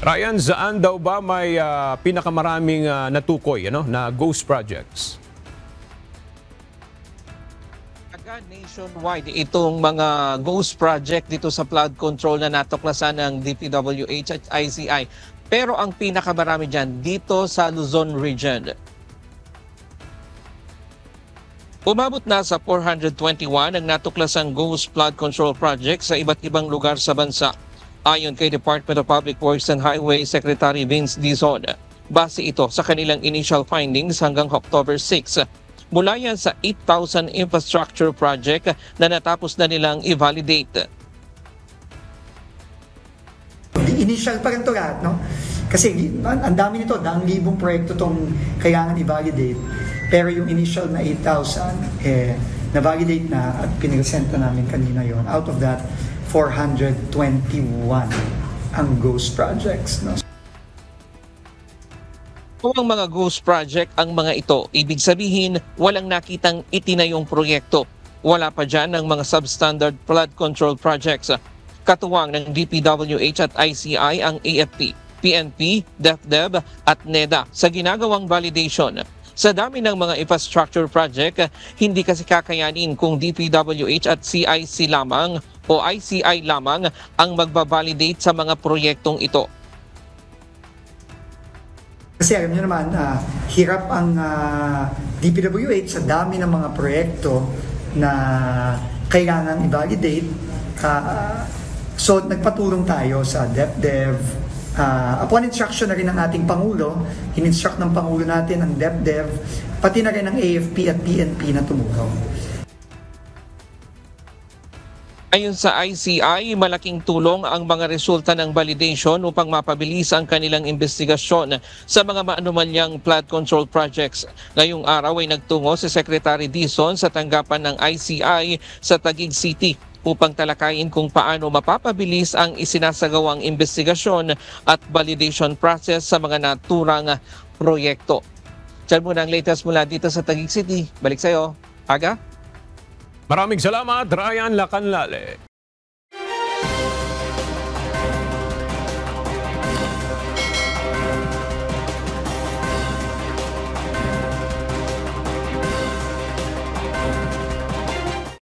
Ryan, saan daw ba may pinakamaraming natukoy na ghost projects? Nationwide itong mga ghost project dito sa flood control na natuklasan ng DPWH at ICI. Pero ang pinakamarami dyan dito sa Luzon region. Umabot na sa 421 ang natuklasang ghost flood control project sa iba't ibang lugar sa bansa. Ayon kay Department of Public Works and Highway Secretary Vince Dizon, base ito sa kanilang initial findings hanggang October 6. Mula yan sa 8,000 infrastructure project na natapos na nilang i-validate. Initial pa rin ito lahat, no? Kasi ang dami nito, daang libong proyekto itong kailangan i-validate. Pero yung initial na 8,000, na-validate na at pinresenta namin kanina yon. Out of that, 421 ang ghost projects, no? Kung ang mga ghost project ang mga ito, ibig sabihin walang nakitang itinayong proyekto. Wala pa dyan ang mga substandard flood control projects. Katuwang ng DPWH at ICI ang AFP, PNP, DepDev at NEDA sa ginagawang validation. Sa dami ng mga infrastructure project, hindi kasi kakayanin kung DPWH at CIC lamang o ICI lamang ang magbabalidate sa mga proyektong ito. Kasi alam nyo naman, hirap ang DPWH sa dami ng mga proyekto na kailangan i-validate. So nagpatulong tayo sa DepDev. Upon instruction na rin ng ating Pangulo, in-instruct ng Pangulo natin ang DepDev, pati na rin ang AFP at PNP na tumulong. Ayon sa ICI, malaking tulong ang mga resulta ng validation upang mapabilis ang kanilang investigasyon sa mga maanumanyang flood control projects. Ngayong araw ay nagtungo si Secretary Dizon sa tanggapan ng ICI sa Taguig City upang talakayin kung paano mapapabilis ang isinasagawang investigasyon at validation process sa mga naturang proyekto. Diyan muna ang latest mula dito sa Taguig City. Balik sa'yo, Aga. Maraming salamat, Ryan Lacanlale.